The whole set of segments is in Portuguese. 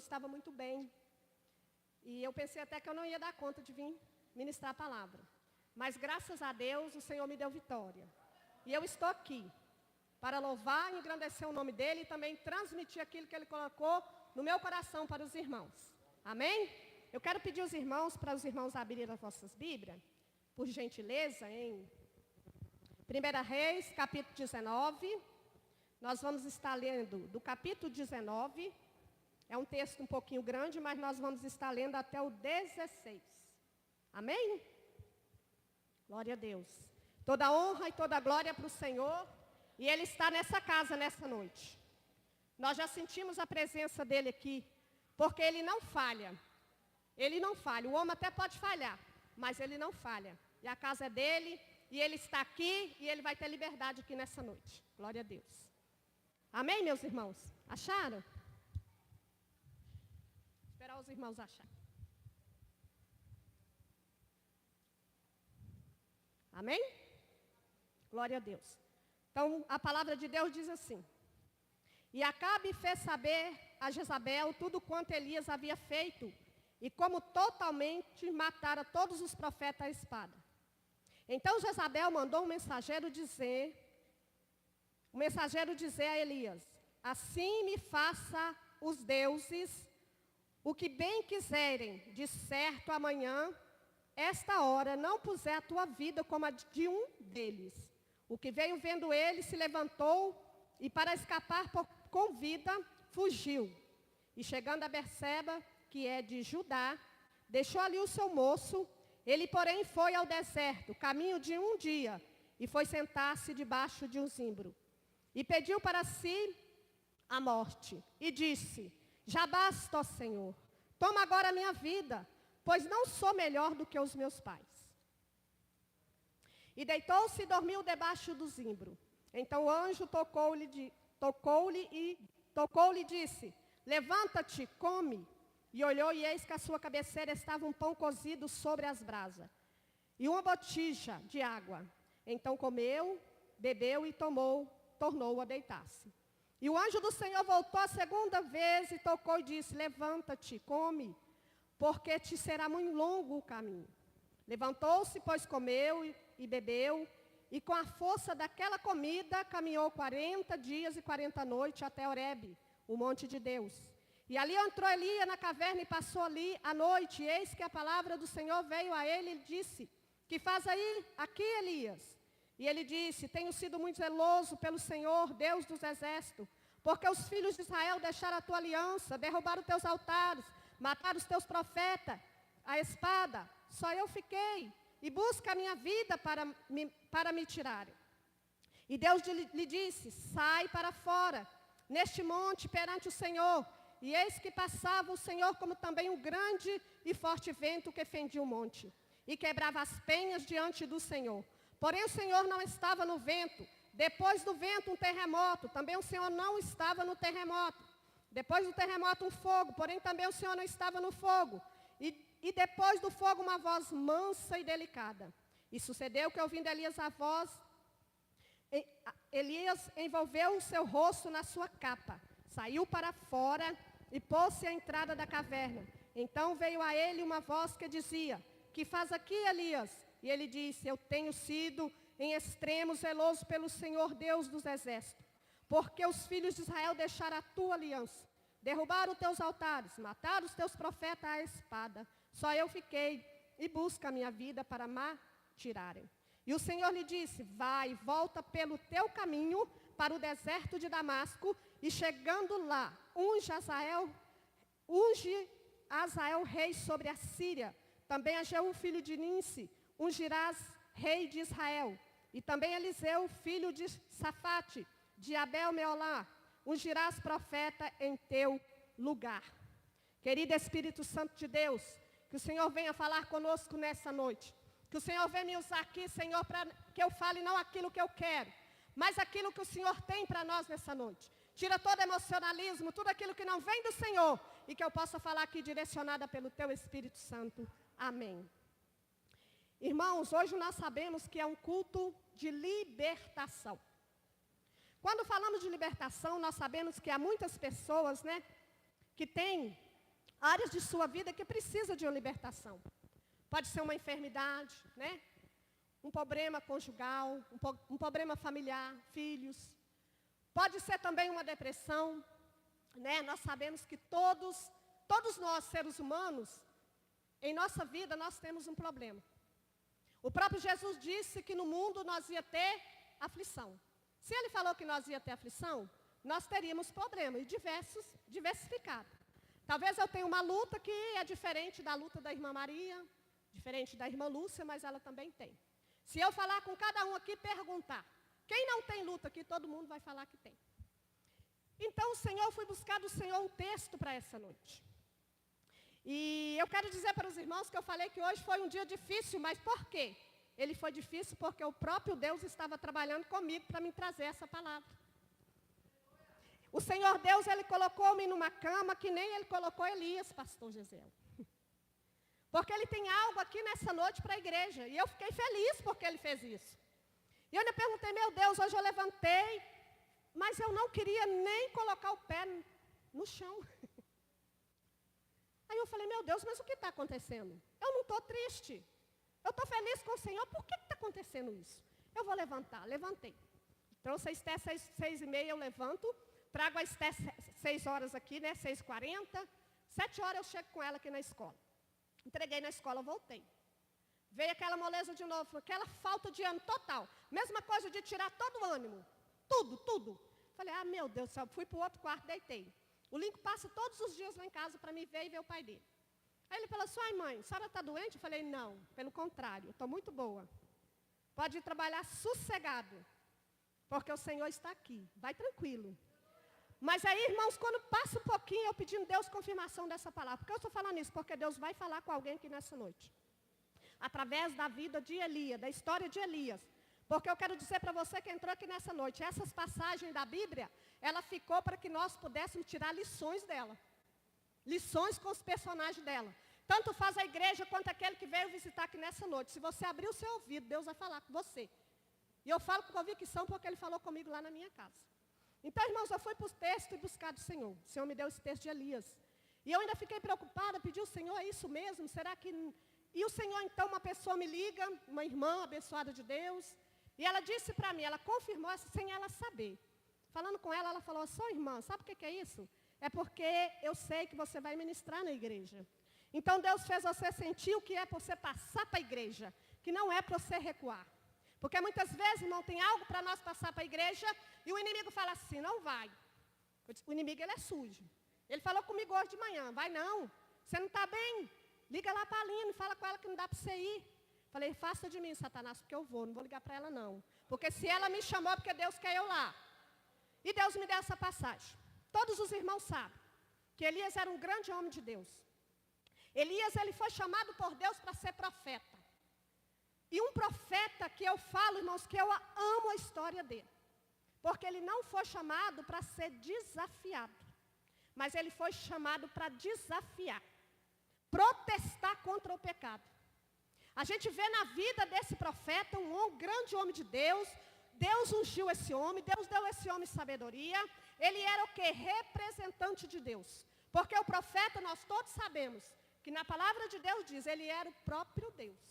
estava muito bem. E eu pensei até que eu não ia dar conta de vir ministrar a palavra. Mas graças a Deus o Senhor me deu vitória. E eu estou aqui para louvar e engrandecer o nome dEle e também transmitir aquilo que Ele colocou no meu coração para os irmãos. Amém? Eu quero pedir para os irmãos abrirem as vossas Bíblias, por gentileza, em 1 Reis, capítulo 19. Nós vamos estar lendo do capítulo 19. É um texto um pouquinho grande, mas nós vamos estar lendo até o 16. Amém? Glória a Deus. Toda honra e toda glória para o Senhor. E Ele está nessa casa nessa noite. Nós já sentimos a presença dEle aqui, porque Ele não falha. Ele não falha. O homem até pode falhar, mas Ele não falha. E a casa é dEle, e Ele está aqui, e Ele vai ter liberdade aqui nessa noite. Glória a Deus. Amém, meus irmãos? Acharam? Esperar os irmãos acharem. Amém? Glória a Deus. Então, a palavra de Deus diz assim: E Acabe fez saber a Jezabel tudo quanto Elias havia feito, e como totalmente matara todos os profetas à espada. Então Jezabel mandou um mensageiro dizer a Elias: Assim me faça os deuses o que bem quiserem, de certo amanhã, esta hora, não puser a tua vida como a de um deles. O que veio vendo ele se levantou e para escapar com vida, fugiu. E chegando a Berseba, que é de Judá, deixou ali o seu moço. Ele, porém, foi ao deserto, caminho de um dia, e foi sentar-se debaixo de um zimbro. E pediu para si a morte, e disse: Já basta, ó Senhor, toma agora a minha vida, pois não sou melhor do que os meus pais. E deitou-se e dormiu debaixo do zimbro. Então o anjo tocou-lhe e disse: Levanta-te, come. E olhou, e eis que à sua cabeceira estava um pão cozido sobre as brasas, e uma botija de água. Então comeu, bebeu e tornou a deitar-se. E o anjo do Senhor voltou a segunda vez e tocou e disse: Levanta-te, come, porque te será muito longo o caminho. Levantou-se, pois comeu e bebeu, e com a força daquela comida caminhou 40 dias e 40 noites até Horebe, o monte de Deus. E ali entrou Elias na caverna e passou ali a noite. E eis que a palavra do Senhor veio a ele e disse: Que faz aí aqui, Elias? E ele disse: Tenho sido muito zeloso pelo Senhor, Deus dos exércitos, porque os filhos de Israel deixaram a tua aliança, derrubaram os teus altares, mataram os teus profetas, a espada. Só eu fiquei, e busca a minha vida para me tirarem. E Deus lhe disse: Sai para fora, neste monte perante o Senhor. E eis que passava o Senhor como também um grande e forte vento que fendia o monte, e quebrava as penhas diante do Senhor. Porém o Senhor não estava no vento. Depois do vento um terremoto, também o Senhor não estava no terremoto. Depois do terremoto um fogo, porém também o Senhor não estava no fogo. E depois do fogo uma voz mansa e delicada. E sucedeu que, ouvindo Elias a voz, Elias envolveu o seu rosto na sua capa, saiu para fora e pôs-se à entrada da caverna. Então veio a ele uma voz que dizia: Que faz aqui, Elias? E ele disse: Eu tenho sido em extremo zeloso pelo Senhor Deus dos exércitos, porque os filhos de Israel deixaram a tua aliança, derrubaram os teus altares, mataram os teus profetas à espada. Só eu fiquei, e busca a minha vida para me tirarem. E o Senhor lhe disse: Vai, volta pelo teu caminho para o deserto de Damasco, e chegando lá, unge Azael rei sobre a Síria. Também a Jeú, filho de Ninsi, ungirás rei de Israel. E também Eliseu, filho de Safate, de Abel-Meolá, ungirás profeta em teu lugar. Querido Espírito Santo de Deus, que o Senhor venha falar conosco nessa noite. Que o Senhor venha me usar aqui, Senhor, para que eu fale não aquilo que eu quero, mas aquilo que o Senhor tem para nós nessa noite. Tira todo emocionalismo, tudo aquilo que não vem do Senhor, e que eu possa falar aqui direcionada pelo Teu Espírito Santo. Amém. Irmãos, hoje nós sabemos que é um culto de libertação. Quando falamos de libertação, nós sabemos que há muitas pessoas, que têm áreas de sua vida que precisa de uma libertação. Pode ser uma enfermidade, né? Um problema conjugal, um problema familiar, filhos. Pode ser também uma depressão, né? Nós sabemos que todos nós, seres humanos, em nossa vida nós temos um problema. O próprio Jesus disse que no mundo nós ia ter aflição. Se ele falou que nós ia ter aflição, nós teríamos problemas, diversificados. Talvez eu tenha uma luta que é diferente da luta da irmã Maria, diferente da irmã Lúcia, mas ela também tem. Se eu falar com cada um aqui, perguntar, quem não tem luta aqui, todo mundo vai falar que tem. Então, o Senhor, eu fui buscar do Senhor um texto para essa noite. E eu quero dizer para os irmãos que eu falei que hoje foi um dia difícil, mas por quê? Ele foi difícil porque o próprio Deus estava trabalhando comigo para me trazer essa palavra. O Senhor Deus, Ele colocou-me numa cama que nem Ele colocou Elias, pastor Gisel. Porque Ele tem algo aqui nessa noite para a igreja. E eu fiquei feliz porque Ele fez isso. E eu me perguntei, meu Deus, hoje eu levantei, mas eu não queria nem colocar o pé no chão. Aí eu falei, meu Deus, mas o que está acontecendo? Eu não estou triste. Eu estou feliz com o Senhor, por que está acontecendo isso? Eu vou levantar, levantei. Trouxe a Esté 6h30, eu levanto, trago a Esté 6 horas aqui, né, 6h40, 7 horas eu chego com ela aqui na escola. Entreguei na escola, voltei. Veio aquela moleza de novo, aquela falta de ânimo total. Mesma coisa de tirar todo o ânimo, tudo. Falei, meu Deus do céu, fui para o outro quarto, deitei. O Lincoln passa todos os dias lá em casa para me ver e ver o pai dele. Aí ele falou assim, mãe, a senhora está doente? Eu falei, não, pelo contrário, estou muito boa. Pode ir trabalhar sossegado, porque o Senhor está aqui, vai tranquilo. Mas aí, irmãos, quando passa um pouquinho, eu pedindo a Deus confirmação dessa palavra. Por que eu estou falando isso? Porque Deus vai falar com alguém aqui nessa noite. Através da vida de Elias, da história de Elias. Porque eu quero dizer para você que entrou aqui nessa noite, essas passagens da Bíblia, ela ficou para que nós pudéssemos tirar lições dela. Lições com os personagens dela. Tanto faz a igreja quanto aquele que veio visitar aqui nessa noite. Se você abrir o seu ouvido, Deus vai falar com você. E eu falo com convicção porque Ele falou comigo lá na minha casa. Então, irmãos, eu fui para o texto e buscar do Senhor. O Senhor me deu esse texto de Elias. E eu ainda fiquei preocupada, pedi ao Senhor, é isso mesmo? Será que... E o Senhor, então, uma pessoa me liga, uma irmã abençoada de Deus, e ela disse para mim, ela confirmou sem ela saber. Falando com ela, ela falou, sua irmã, sabe o que é isso? É porque eu sei que você vai ministrar na igreja. Então, Deus fez você sentir o que é para você passar para a igreja, que não é para você recuar. Porque muitas vezes, irmão, tem algo para nós passar para a igreja, e o inimigo fala assim, não vai. O inimigo, ele é sujo. Ele falou comigo hoje de manhã, vai não, você não está bem. Liga lá para a Aline, fala com ela que não dá para você ir. Falei, faça de mim, Satanás, porque eu vou, não vou ligar para ela não. Porque se ela me chamou, porque Deus quer eu lá. E Deus me deu essa passagem. Todos os irmãos sabem que Elias era um grande homem de Deus. Elias, ele foi chamado por Deus para ser profeta. E um profeta que eu falo, irmãos, que eu amo a história dele. Porque ele não foi chamado para ser desafiado. Mas ele foi chamado para desafiar. Protestar contra o pecado. A gente vê na vida desse profeta um grande homem de Deus. Deus ungiu esse homem, Deus deu a esse homem sabedoria. Ele era o quê? Representante de Deus. Porque o profeta, nós todos sabemos, que na palavra de Deus diz, ele era o próprio Deus.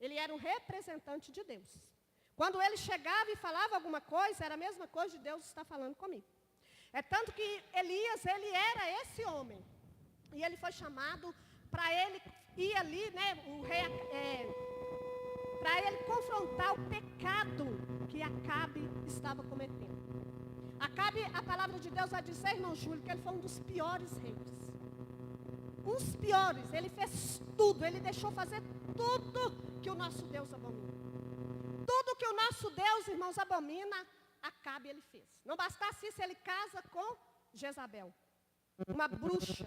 Ele era um representante de Deus. Quando ele chegava e falava alguma coisa, era a mesma coisa de Deus estar falando comigo. É tanto que Elias, ele era esse homem. E ele foi chamado para ele ir ali, né, para ele confrontar o pecado que Acabe estava cometendo. Acabe, a palavra de Deus vai dizer, irmão Júlio, que ele foi um dos piores reis. Uns piores, ele fez tudo, ele deixou fazer tudo que o nosso Deus abomina. Tudo que o nosso Deus, irmãos, abomina, Acabe ele fez. Não bastasse isso, ele casa com Jezabel, uma bruxa.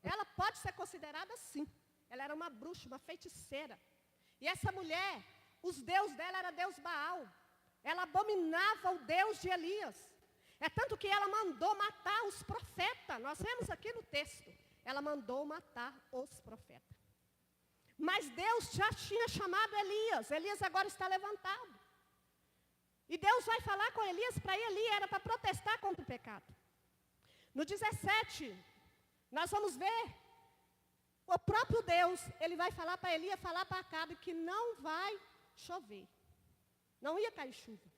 Ela pode ser considerada sim. Ela era uma bruxa, uma feiticeira. E essa mulher, os deuses dela era Deus Baal. Ela abominava o Deus de Elias. É tanto que ela mandou matar os profetas. Nós vemos aqui no texto. Ela mandou matar os profetas. Mas Deus já tinha chamado Elias. Elias agora está levantado. E Deus vai falar com Elias para ir ali, era para protestar contra o pecado. No 17, Nós vamos ver, o próprio Deus, ele vai falar para Elias, falar para Acabe que não vai chover. Não ia cair chuva.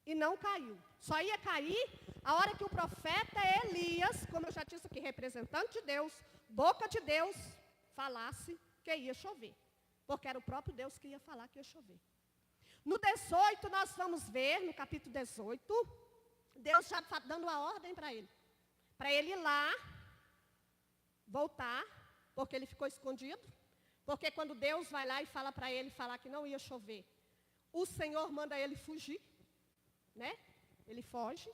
E não caiu. Só ia cair a hora que o profeta Elias, como eu já disse aqui, representante de Deus, boca de Deus, falasse que ia chover. Porque era o próprio Deus que ia falar que ia chover. No 18, nós vamos ver, no capítulo 18, Deus já dando a ordem para ele. Para ele ir lá, voltar, porque ele ficou escondido. Porque quando Deus vai lá e fala para ele, falar que não ia chover, o Senhor manda ele fugir, né? Ele foge.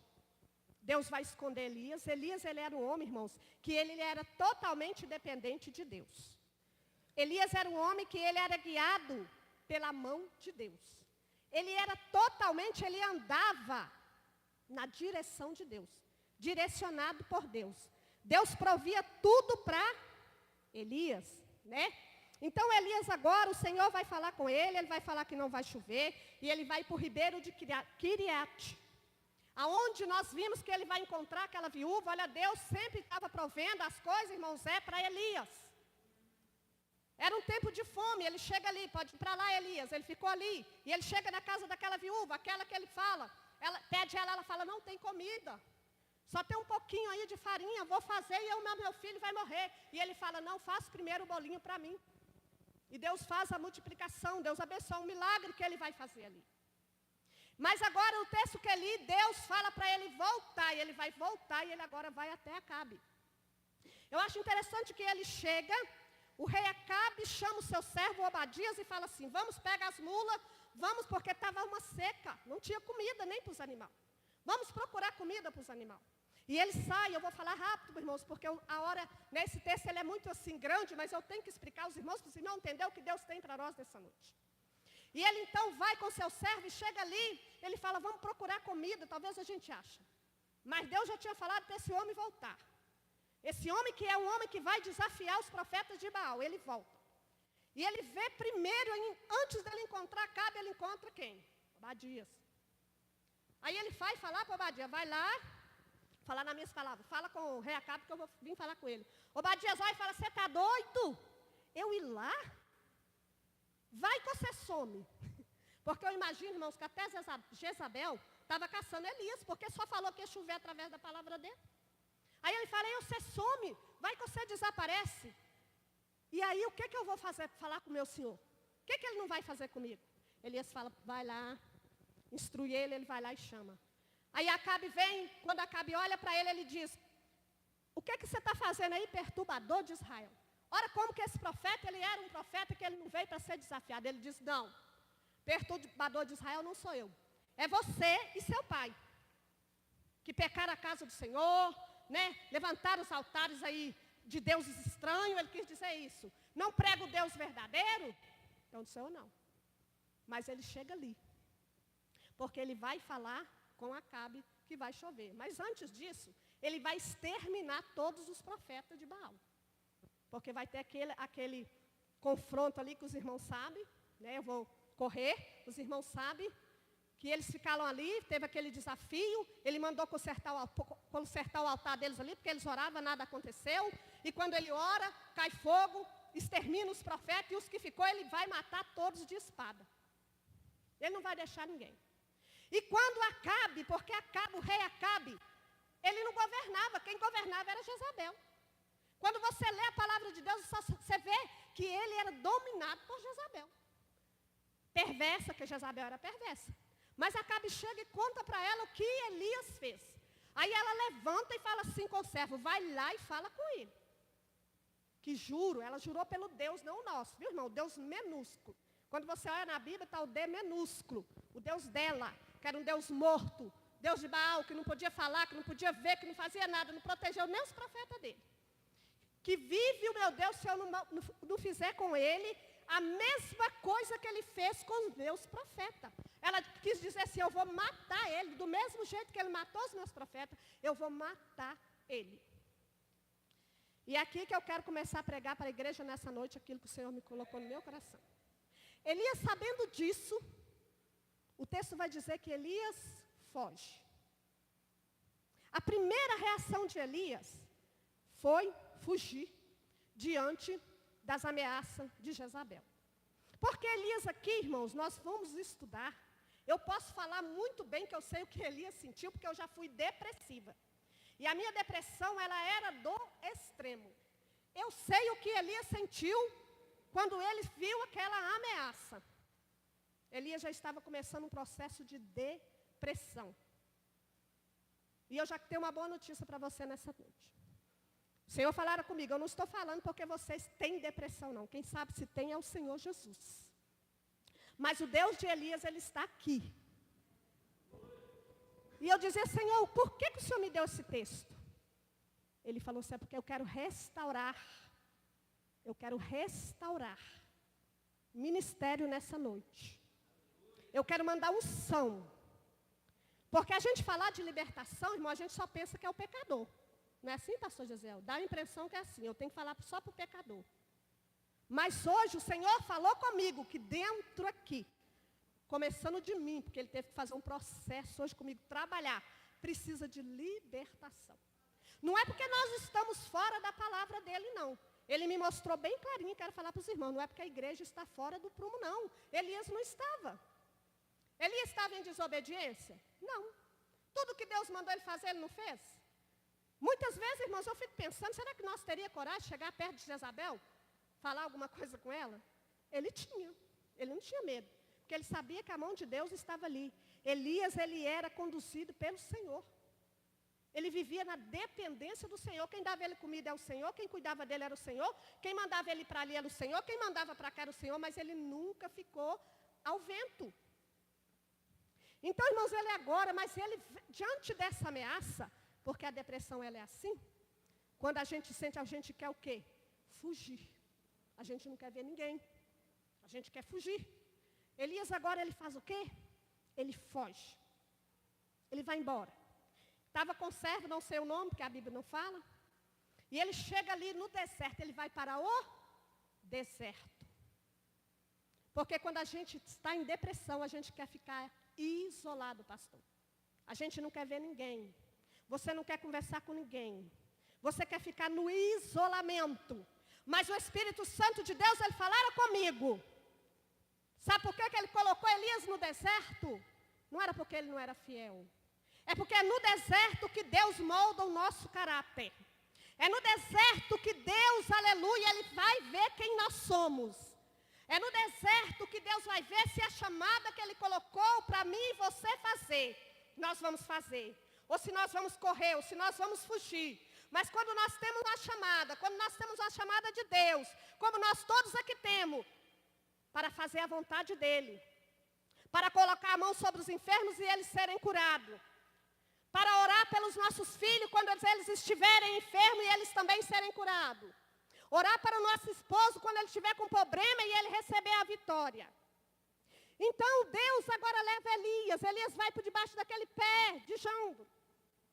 Deus vai esconder Elias. Elias, ele era um homem, irmãos, que ele era totalmente dependente de Deus. Elias era um homem que ele era guiado pela mão de Deus. Ele era totalmente, ele andava na direção de Deus, direcionado por Deus. Deus provia tudo para Elias, né? Então Elias agora, o Senhor vai falar com ele vai falar que não vai chover, e ele vai para o ribeiro de Quiriate, aonde nós vimos que ele vai encontrar aquela viúva. Olha, Deus sempre estava provendo as coisas, irmãos, para Elias. Era um tempo de fome, ele chega ali, pode ir para lá, Elias, ele ficou ali, e ele chega na casa daquela viúva, aquela que ele fala, ela pede ela fala, não tem comida, só tem um pouquinho aí de farinha, vou fazer e meu filho vai morrer. E ele fala, não, faça primeiro o bolinho para mim. E Deus faz a multiplicação, Deus abençoa um milagre que ele vai fazer ali. Mas agora o texto que eu li, Deus fala para ele voltar, e ele vai voltar, e ele agora vai até Acabe. Eu acho interessante que ele chega, o rei Acabe chama o seu servo Obadias e fala assim, vamos pegar as mulas, vamos, porque estava uma seca, não tinha comida nem para os animais. Vamos procurar comida para os animais. E ele sai, eu vou falar rápido, irmãos, porque a hora, nesse texto ele é muito assim grande, mas eu tenho que explicar aos irmãos, para os irmãos entenderem o que Deus tem para nós nessa noite. E ele então vai com seu servo e chega ali, ele fala, vamos procurar comida, talvez a gente ache. Mas Deus já tinha falado para esse homem voltar. Esse homem que é um homem que vai desafiar os profetas de Baal, ele volta. E ele vê primeiro, antes dele encontrar Acabe, ele encontra quem? Obadias. Aí ele vai falar para Obadias, vai lá, falar nas minhas palavras, fala com o rei Acabe que eu vou vir falar com ele. Obadias vai e fala, você está doido? Eu ir lá? Vai que você some. Porque eu imagino, irmãos, que até Jezabel estava caçando Elias, porque só falou que ia chover através da palavra dele. Aí ele fala, você some, vai que você desaparece. E aí o que eu vou fazer para falar com o meu senhor? O que ele não vai fazer comigo? Elias fala, vai lá, instrui ele, ele vai lá e chama. Aí Acabe vem, quando Acabe olha para ele, ele diz, o que você está fazendo aí, perturbador de Israel? Ora, como que esse profeta, ele era um profeta que ele não veio para ser desafiado. Ele diz, não, perturbador de Israel não sou eu. É você e seu pai, que pecaram a casa do Senhor, né? Levantaram os altares aí de deuses estranhos, ele quis dizer isso. Não prega o Deus verdadeiro? Então não sou eu não. Mas ele chega ali, porque ele vai falar com Acabe que vai chover. Mas antes disso, ele vai exterminar todos os profetas de Baal. Porque vai ter aquele confronto ali que os irmãos sabem, né? Eu vou correr, os irmãos sabem que eles ficaram ali, teve aquele desafio, ele mandou consertar o altar deles ali, porque eles oravam, nada aconteceu, e quando ele ora, cai fogo, extermina os profetas, e os que ficou, ele vai matar todos de espada. Ele não vai deixar ninguém. E quando Acabe, porque Acabe, o rei Acabe, ele não governava, quem governava era Jezabel. Quando você lê a palavra de Deus, você vê que ele era dominado por Jezabel. Perversa, que Jezabel era perversa. Mas Acabe chega e conta para ela o que Elias fez. Aí ela levanta e fala assim com o servo, vai lá e fala com ele. Que juro, ela jurou pelo Deus, não o nosso, viu irmão? O Deus minúsculo. Quando você olha na Bíblia, está o D minúsculo. O Deus dela, que era um Deus morto. Deus de Baal, que não podia falar, que não podia ver, que não fazia nada, não protegeu nem os profetas dele. Que vive o meu Deus, se eu não fizer com ele a mesma coisa que ele fez com os meus profetas. Ela quis dizer assim, eu vou matar ele, do mesmo jeito que ele matou os meus profetas, eu vou matar ele. E é aqui que eu quero começar a pregar para a igreja nessa noite, aquilo que o Senhor me colocou no meu coração. Elias, sabendo disso, o texto vai dizer que Elias foge. A primeira reação de Elias foi fugir diante das ameaças de Jezabel. Porque Elias aqui, irmãos, nós vamos estudar. Eu posso falar muito bem que eu sei o que Elias sentiu, porque eu já fui depressiva. E a minha depressão, ela era do extremo. Eu sei o que Elias sentiu quando ele viu aquela ameaça. Elias já estava começando um processo de depressão. E eu já tenho uma boa notícia para você nessa noite. O Senhor falara comigo, eu não estou falando porque vocês têm depressão, não. Quem sabe se tem é o Senhor Jesus. Mas o Deus de Elias, Ele está aqui. E eu dizia, Senhor, por que o Senhor me deu esse texto? Ele falou assim, é porque eu quero restaurar. Eu quero restaurar ministério nessa noite. Eu quero mandar unção. Porque a gente falar de libertação, irmão, a gente só pensa que é o pecador. Não é assim, pastor Gisele? Dá a impressão que é assim, eu tenho que falar só para o pecador. Mas hoje o Senhor falou comigo que dentro aqui, começando de mim, porque Ele teve que fazer um processo hoje comigo, trabalhar, precisa de libertação. Não é porque nós estamos fora da palavra dEle, não. Ele me mostrou bem clarinho, quero falar para os irmãos, não é porque a igreja está fora do prumo, não. Elias não estava. Elias estava em desobediência? Não. Tudo que Deus mandou ele fazer, ele não fez? Muitas vezes, irmãos, eu fico pensando, será que nós teríamos coragem de chegar perto de Jezabel? Falar alguma coisa com ela? Ele tinha. Ele não tinha medo. Porque ele sabia que a mão de Deus estava ali. Elias, ele era conduzido pelo Senhor. Ele vivia na dependência do Senhor. Quem dava ele comida é o Senhor, quem cuidava dele era o Senhor, quem mandava ele para ali era o Senhor, quem mandava para cá era o Senhor, mas ele nunca ficou ao vento. Então, irmãos, ele agora, mas ele, diante dessa ameaça, porque a depressão ela é assim, quando a gente sente, a gente quer o quê? Fugir. A gente não quer ver ninguém. A gente quer fugir. Elias agora, ele faz o quê? Ele foge. Ele vai embora. Estava com servo, não sei o nome, porque a Bíblia não fala. E ele chega ali no deserto, ele vai para o deserto. Porque quando a gente está em depressão, a gente quer ficar isolado, pastor. A gente não quer ver ninguém. Você não quer conversar com ninguém. Você quer ficar no isolamento. Mas o Espírito Santo de Deus, ele falara comigo. Sabe por que ele colocou Elias no deserto? Não era porque ele não era fiel. É porque é no deserto que Deus molda o nosso caráter. É no deserto que Deus, aleluia, Ele vai ver quem nós somos. É no deserto que Deus vai ver se a chamada que Ele colocou para mim e você fazer, nós vamos fazer. Ou se nós vamos correr, ou se nós vamos fugir. Mas quando nós temos uma chamada, quando nós temos uma chamada de Deus, como nós todos aqui temos, para fazer a vontade dEle, para colocar a mão sobre os enfermos e eles serem curados, para orar pelos nossos filhos quando eles estiverem enfermos e eles também serem curados, orar para o nosso esposo quando ele estiver com problema e ele receber a vitória. Então Deus agora leva Elias, Elias vai por debaixo daquele pé de jambo,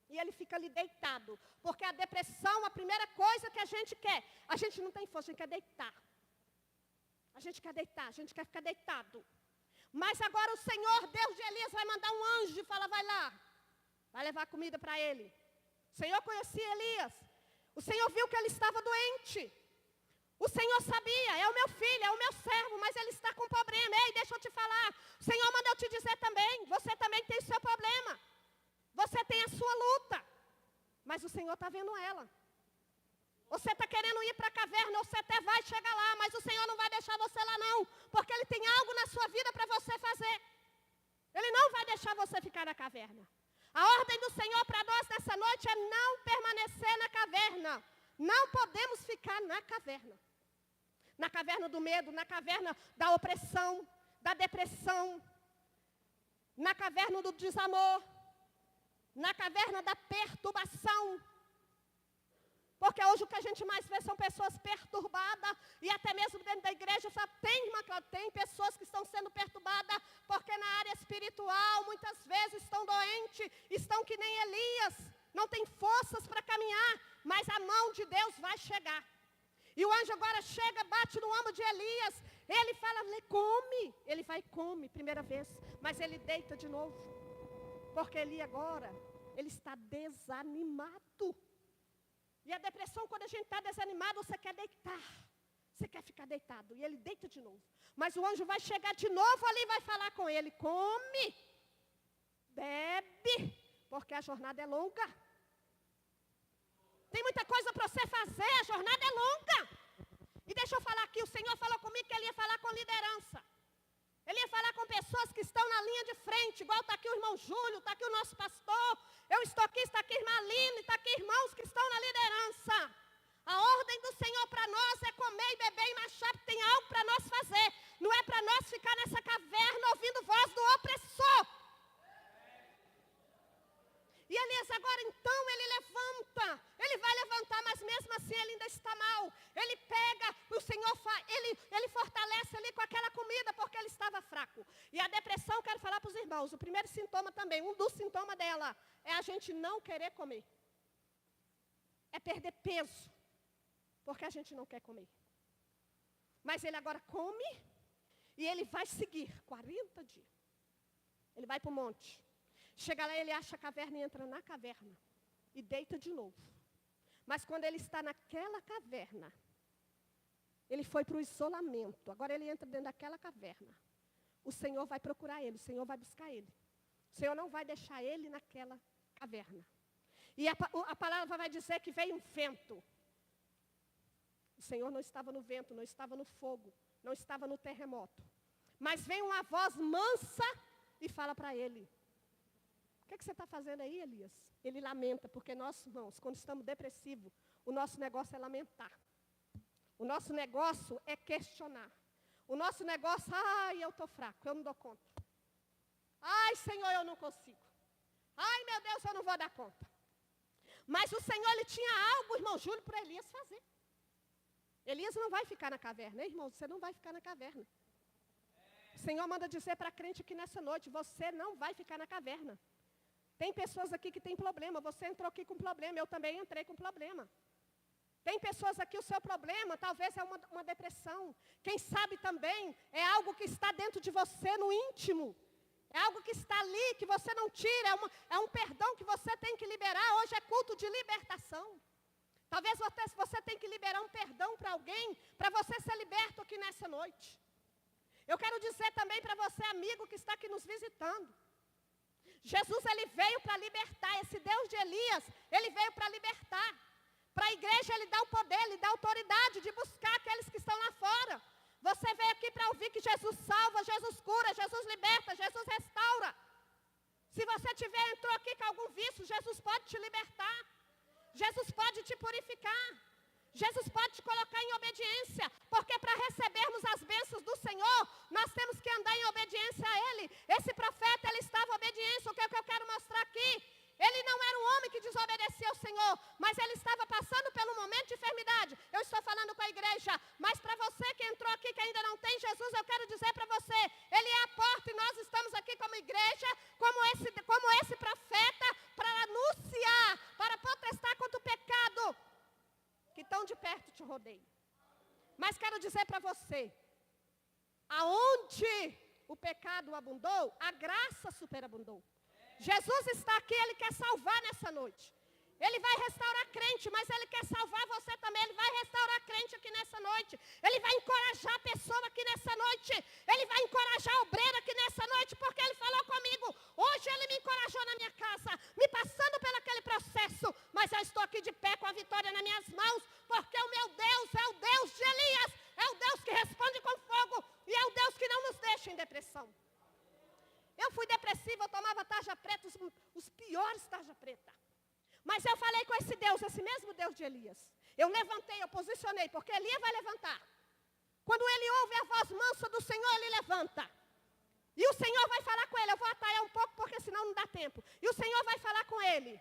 e ele fica ali deitado, porque a depressão, a primeira coisa que a gente não tem força, a gente quer deitar. A gente quer deitar, a gente quer ficar deitado. Mas agora o Senhor, Deus de Elias, vai mandar um anjo e fala, vai lá, vai levar comida para ele. O Senhor conhecia Elias. O Senhor viu que ele estava doente. O Senhor sabia, é o meu filho, é o meu servo, mas ele está com problema. Ei, deixa eu te falar. O Senhor manda eu te dizer também, você também tem o seu problema. Você tem a sua luta. Mas o Senhor está vendo ela. Você está querendo ir para a caverna, você até vai chegar lá, mas o Senhor não vai deixar você lá não, porque Ele tem algo na sua vida para você fazer. Ele não vai deixar você ficar na caverna. A ordem do Senhor para nós nessa noite é não permanecer na caverna. Não podemos ficar na caverna. Na caverna do medo, na caverna da opressão, da depressão, na caverna do desamor, na caverna da perturbação. Porque hoje o que a gente mais vê são pessoas perturbadas, e até mesmo dentro da igreja só tem pessoas que estão sendo perturbadas, porque na área espiritual muitas vezes estão doentes, estão que nem Elias, não tem forças para caminhar, mas a mão de Deus vai chegar. E o anjo agora chega, bate no ombro de Elias, ele fala, come, ele vai e come, primeira vez, mas ele deita de novo, porque Eli agora, ele está desanimado. E a depressão, quando a gente está desanimado, você quer deitar. Você quer ficar deitado. E ele deita de novo. Mas o anjo vai chegar de novo ali e vai falar com ele. Come, bebe, porque a jornada é longa. Tem muita coisa para você fazer, a jornada é longa. E deixa eu falar aqui, o Senhor falou comigo que ele ia falar com liderança. Ele ia falar com pessoas que estão na linha de frente, igual está aqui o irmão Júlio, está aqui o nosso pastor, eu estou aqui, está aqui a irmã Aline, está aqui irmãos que estão na liderança. A ordem do Senhor para nós é comer e beber e marchar, porque tem algo para nós fazer. Não é para nós ficar nessa caverna ouvindo voz do opressor. E Elias agora então ele levanta, ele vai levantar, mas mesmo assim ele ainda está mal. Ele pega, o Senhor ele fortalece ali com aquela comida, porque ele estava fraco. E a depressão, quero falar para os irmãos, o primeiro sintoma também, um dos sintomas dela, é a gente não querer comer. É perder peso, porque a gente não quer comer. Mas ele agora come, e ele vai seguir 40 dias. Ele vai para o monte. Chega lá, ele acha a caverna e entra na caverna. E deita de novo. Mas quando ele está naquela caverna, ele foi para o isolamento. Agora ele entra dentro daquela caverna. O Senhor vai procurar ele, o Senhor vai buscar ele. O Senhor não vai deixar ele naquela caverna. E a palavra vai dizer que veio um vento. O Senhor não estava no vento, não estava no fogo, não estava no terremoto. Mas vem uma voz mansa e fala para ele. O que você está fazendo aí, Elias? Ele lamenta, porque nós, irmãos, quando estamos depressivos, o nosso negócio é lamentar. O nosso negócio é questionar. O nosso negócio, eu estou fraco, eu não dou conta. Ai, Senhor, eu não consigo. Ai, meu Deus, eu não vou dar conta. Mas o Senhor, ele tinha algo, irmão Júlio, para Elias fazer. Elias não vai ficar na caverna, hein, irmão? Você não vai ficar na caverna. O Senhor manda dizer para a crente que nessa noite, você não vai ficar na caverna. Tem pessoas aqui que têm problema, você entrou aqui com problema, eu também entrei com problema. Tem pessoas aqui, o seu problema talvez é uma depressão. Quem sabe também é algo que está dentro de você no íntimo. É algo que está ali, que você não tira, é um perdão que você tem que liberar. Hoje é culto de libertação. Talvez você tenha que liberar um perdão para alguém, para você ser liberto aqui nessa noite. Eu quero dizer também para você, amigo que está aqui nos visitando. Jesus, ele veio para libertar. Esse Deus de Elias, ele veio para libertar. Para a igreja, ele dá o poder, ele dá a autoridade de buscar aqueles que estão lá fora. Você veio aqui para ouvir que Jesus salva, Jesus cura, Jesus liberta, Jesus restaura. Se você entrou aqui com algum vício, Jesus pode te libertar. Jesus pode te purificar. Jesus pode te colocar em obediência, porque para recebermos as bênçãos do Senhor, nós temos que andar em obediência a Ele. Esse profeta, ele estava em obediência, o que eu quero mostrar aqui. Ele não era um homem que desobedecia ao Senhor, mas ele estava passando pelo momento de enfermidade. Eu estou falando com a igreja, mas para você que entrou aqui, que ainda não tem Jesus, eu quero dizer para você, Ele é a porta e nós estamos aqui como igreja, como esse profeta, para anunciar, para protestar contra o pecado que tão de perto te rodeia. Mas quero dizer para você, aonde o pecado abundou, a graça superabundou. Jesus está aqui, Ele quer salvar nessa noite. Ele vai restaurar a crente, mas Ele quer salvar você também. Ele vai restaurar a crente aqui nessa noite. Ele vai encorajar a pessoa aqui nessa noite. Ele vai encorajar a obreira aqui nessa noite, porque Ele falou comigo. Hoje Ele me encorajou na minha casa, me passando pelo aquele processo. Mas eu estou aqui de pé com a vitória nas minhas mãos, porque o meu Deus é o Deus de Elias. É o Deus que responde com fogo. E é o Deus que não nos deixa em depressão. Eu fui depressiva, eu tomava tarja preta, os piores tarja preta. Mas eu falei com esse Deus, esse mesmo Deus de Elias. Eu levantei, eu posicionei, porque Elias vai levantar. Quando ele ouve a voz mansa do Senhor, ele levanta. E o Senhor vai falar com ele. Eu vou atalhar um pouco, porque senão não dá tempo. E o Senhor vai falar com ele.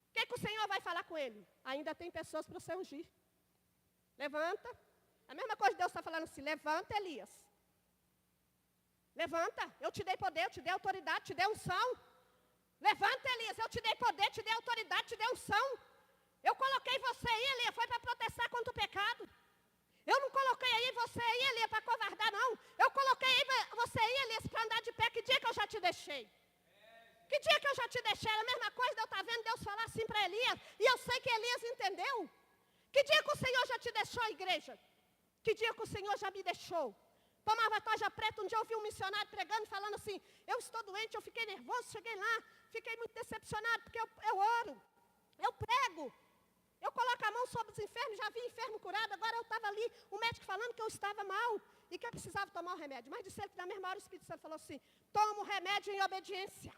O que o Senhor vai falar com ele? Ainda tem pessoas para você ungir. Levanta. A mesma coisa Deus está falando assim, levanta, Elias. Levanta, eu te dei poder, eu te dei autoridade, te dei unção. Levanta, Elias, eu te dei poder, te dei autoridade, te dei unção. Eu coloquei você aí, Elias, foi para protestar contra o pecado. Eu não coloquei aí você aí, Elias, para covardar, não. Eu coloquei aí você aí, Elias, para andar de pé. Que dia que eu já te deixei? Que dia que eu já te deixei? Era a mesma coisa de eu estar vendo Deus falar assim para Elias. E eu sei que Elias Que dia que o Senhor já te deixou, igreja? Que dia que o Senhor já me deixou? Tomava toalha preta, um dia eu ouvi um missionário pregando, falando assim, eu estou doente, eu fiquei nervoso, cheguei lá, fiquei muito decepcionado, porque eu oro, eu prego, eu coloco a mão sobre os enfermos, já vi enfermo curado, agora eu estava ali, o médico falando que eu estava mal, e que eu precisava tomar o remédio. Mas disseram que na mesma hora o Espírito Santo falou assim, toma o remédio em obediência.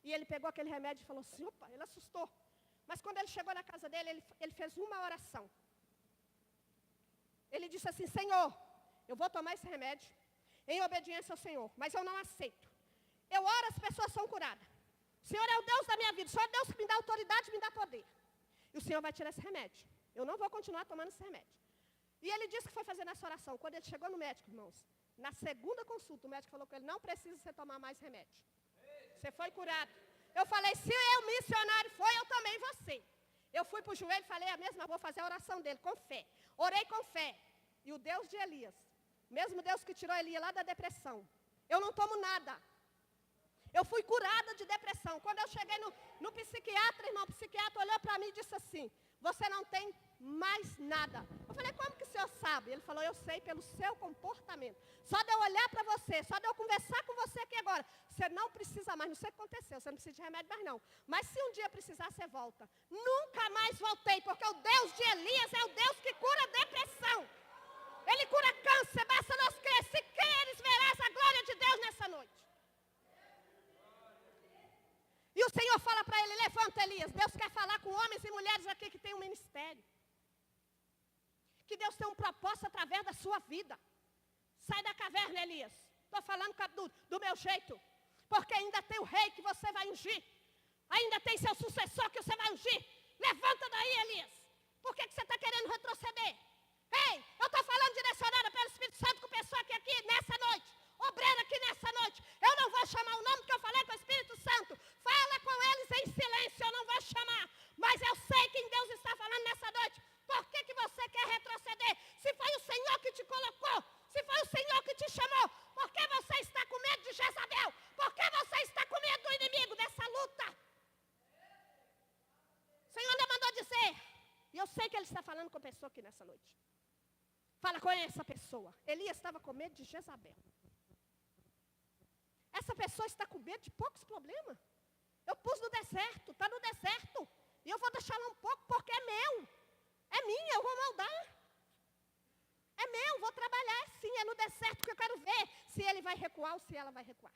E ele pegou aquele remédio e falou assim, opa, ele assustou. Mas quando ele chegou na casa dele, ele fez uma oração. Ele disse assim, Senhor, eu vou tomar esse remédio em obediência ao Senhor, mas eu não aceito. Eu oro, as pessoas são curadas. O Senhor é o Deus da minha vida, o Senhor é o Deus que me dá autoridade, me dá poder. E o Senhor vai tirar esse remédio. Eu não vou continuar tomando esse remédio. E ele disse que foi fazendo essa oração. Quando ele chegou no médico, irmãos, na segunda consulta, o médico falou com ele, não precisa você tomar mais remédio. Você foi curado. Eu falei, se eu missionário foi, eu também vou ser. Eu fui para o joelho e falei a mesma, vou fazer a oração dele, com fé. Orei com fé. E o Deus de Elias, mesmo Deus que tirou Elias lá da depressão, eu não tomo nada. Eu fui curada de depressão. Quando eu cheguei no psiquiatra, irmão, o psiquiatra olhou para mim e disse assim, você não tem mais nada. Eu falei, como que o senhor sabe? Ele falou, eu sei pelo seu comportamento. Só de eu olhar para você, só de eu conversar com você aqui agora, você não precisa mais, não sei o que aconteceu, você não precisa de remédio mais não. Mas se um dia precisar, você volta. Nunca mais voltei, porque o Deus de Elias é o Deus que cura depressão. Ele cura câncer, basta nós crer. Se creres, verás a glória de Deus nessa noite. E o Senhor fala para ele, levanta Elias. Deus quer falar com homens e mulheres aqui que tem um ministério. Que Deus tem um propósito através da sua vida. Sai da caverna, Elias. Estou falando do meu jeito. Porque ainda tem o rei que você vai ungir. Ainda tem seu sucessor que você vai ungir. Levanta daí, Elias. Por que você está querendo retroceder? Ei, eu estou falando direcionada pelo Espírito Santo com pessoa aqui nessa noite. Obreiro aqui nessa noite. Eu não vou chamar o nome que eu falei com o Espírito Santo. Fala com eles em silêncio, eu não vou chamar. Mas eu sei quem Deus está falando nessa noite. Por que você quer retroceder? Se foi o Senhor que te colocou, se foi o Senhor que te chamou, por que você está com medo de Jezabel? Por que você está com medo do inimigo, dessa luta? O Senhor ainda mandou dizer, e eu sei que Ele está falando com a pessoa aqui nessa noite. Fala com essa pessoa. Elias estava com medo de Jezabel. Essa pessoa está com medo de poucos problemas. Eu pus no deserto, está no deserto. E eu vou deixar lá um pouco porque é meu. É minha, eu vou moldar. É meu, vou trabalhar sim, é no deserto que eu quero ver se ele vai recuar ou se ela vai recuar.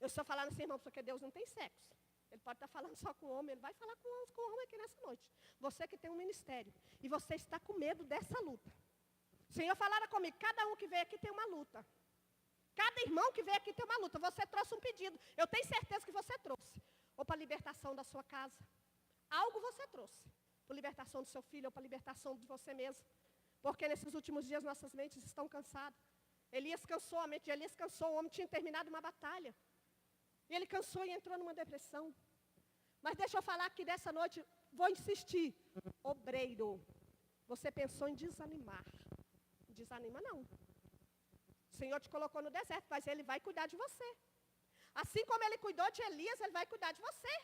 Eu estou falando assim, irmão, porque Deus não tem sexo. Ele pode estar falando só com o homem, ele vai falar com o homem aqui nessa noite. Você que tem um ministério e você está com medo dessa luta. O Senhor falara comigo, cada um que veio aqui tem uma luta. Cada irmão que veio aqui tem uma luta. Você trouxe um pedido. Eu tenho certeza que você trouxe. Ou para a libertação da sua casa. Algo você trouxe. Para a libertação do seu filho ou para a libertação de você mesmo. Porque nesses últimos dias nossas mentes estão cansadas. Elias cansou, a mente de Elias cansou. O homem tinha terminado uma batalha. E ele cansou e entrou numa depressão. Mas deixa eu falar aqui dessa noite, vou insistir. Obreiro, você pensou em desanimar. Desanima não. O Senhor te colocou no deserto, mas Ele vai cuidar de você. Assim como Ele cuidou de Elias, Ele vai cuidar de você.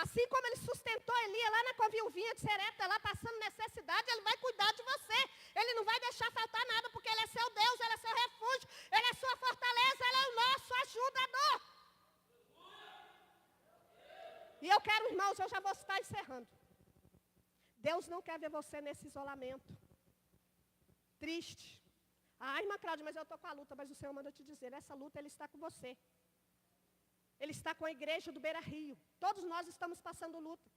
Assim como Ele sustentou Elias lá na covilvinha de Serepta, lá passando necessidade, Ele vai cuidar de você. Ele não vai deixar faltar nada, porque Ele é seu Deus, Ele é seu refúgio, Ele é sua fortaleza, Ele é o nosso ajudador. E eu quero, irmãos, eu já vou estar encerrando. Deus não quer ver você nesse isolamento. Triste. Ah, irmã Cláudia, mas eu estou com a luta, mas o Senhor manda te dizer, essa luta Ele está com você. Ele está com a igreja do Beira Rio. Todos nós estamos passando luta.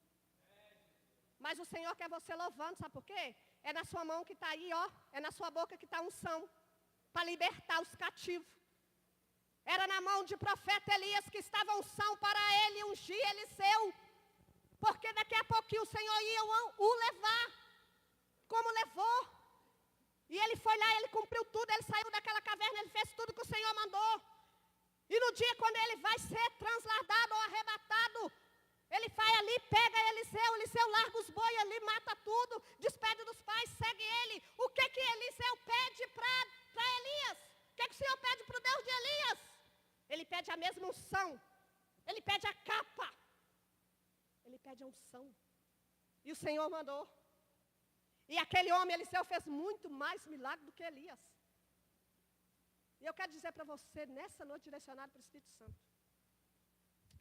Mas o Senhor quer você louvando, sabe por quê? É na sua mão que está aí, ó. É na sua boca que está a unção. Para libertar os cativos. Era na mão de profeta Elias que estava a unção para ele ungir Eliseu. Porque daqui a pouquinho o Senhor ia o levar. Como levou. E ele foi lá, ele cumpriu tudo, ele saiu daquela caverna, ele fez tudo que o Senhor mandou. E no dia quando ele vai ser transladado ou arrebatado, ele vai ali, pega Eliseu larga os bois ali, mata tudo, despede dos pais, segue ele. O que Eliseu pede para Elias? O que o Senhor pede para o Deus de Elias? Ele pede a mesma unção, ele pede a capa, ele pede a unção. E o Senhor mandou. E aquele homem, Eliseu, fez muito mais milagre do que Elias. E eu quero dizer para você, nessa noite, direcionado para o Espírito Santo.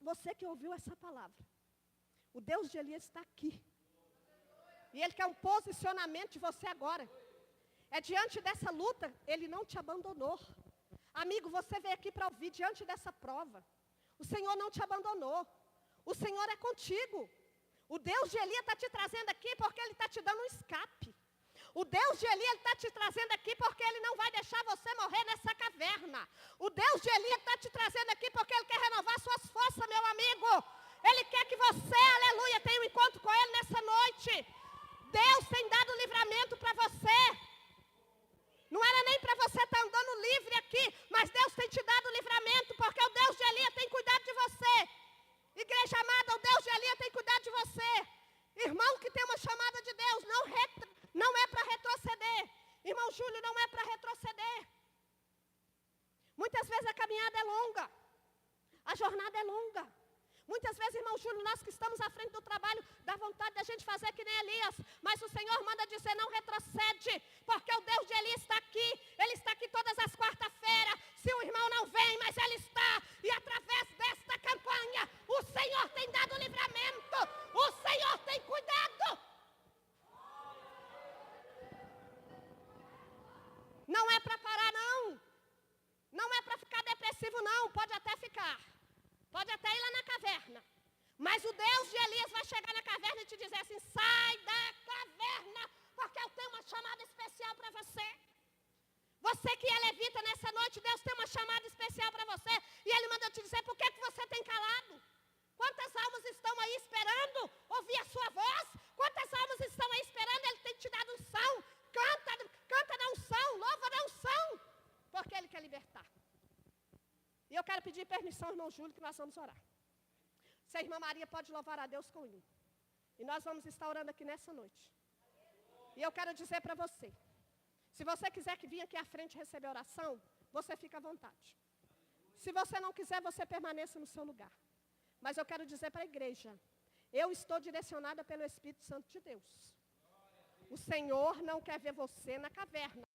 Você que ouviu essa palavra, o Deus de Elias está aqui. E Ele quer um posicionamento de você agora. É diante dessa luta, Ele não te abandonou. Amigo, você veio aqui para ouvir diante dessa prova. O Senhor não te abandonou. O Senhor é contigo. O Deus de Elias está te trazendo aqui porque Ele está te dando um escape. O Deus de Elias está te trazendo aqui porque Ele não vai deixar você morrer nessa caverna. O Deus de Elias está te trazendo aqui porque Ele quer renovar suas forças, meu amigo. Ele quer que você, aleluia, tenha um encontro com Ele nessa noite. Deus tem dado livramento para você. Não era nem para você estar andando livre aqui, mas Deus tem te dado livramento, porque o Deus de Elias tem cuidado de você. Igreja amada, o Deus de Elias tem cuidado de você. Irmão que tem uma chamada de Deus, não é para retroceder. Irmão Júlio, não é para retroceder. Muitas vezes a caminhada é longa, a jornada é longa. Muitas vezes, irmão Júlio, nós que estamos à frente do trabalho, dá vontade da gente fazer que nem Elias. Mas o Senhor manda dizer, não retrocede, porque o Deus de Elias está aqui. Ele está aqui todas as quarta-feiras. Se o irmão não vem, mas Ele está. E através desta campanha, o Senhor tem dado livramento. O Senhor tem cuidado. Não é para parar, não. Não é para ficar depressivo, não. Pode até ficar. Pode até ir lá na caverna. Mas o Deus de Elias vai chegar na caverna e te dizer assim, sai da caverna, porque eu tenho uma chamada especial para você. Você que é levita nessa noite, Deus tem uma chamada especial para você. E Ele manda te dizer, por que você tem calado? Quantas almas estão aí esperando ouvir a sua voz? Quantas almas estão aí esperando? Ele tem te dado unção. Canta na unção, louva na unção, porque Ele quer libertar. E eu quero pedir permissão, irmão Júlio, que nós vamos orar. Se a irmã Maria pode louvar a Deus com o hino. E nós vamos estar orando aqui nessa noite. E eu quero dizer para você, se você quiser que venha aqui à frente receber oração, você fica à vontade. Se você não quiser, você permaneça no seu lugar. Mas eu quero dizer para a igreja, eu estou direcionada pelo Espírito Santo de Deus. O Senhor não quer ver você na caverna.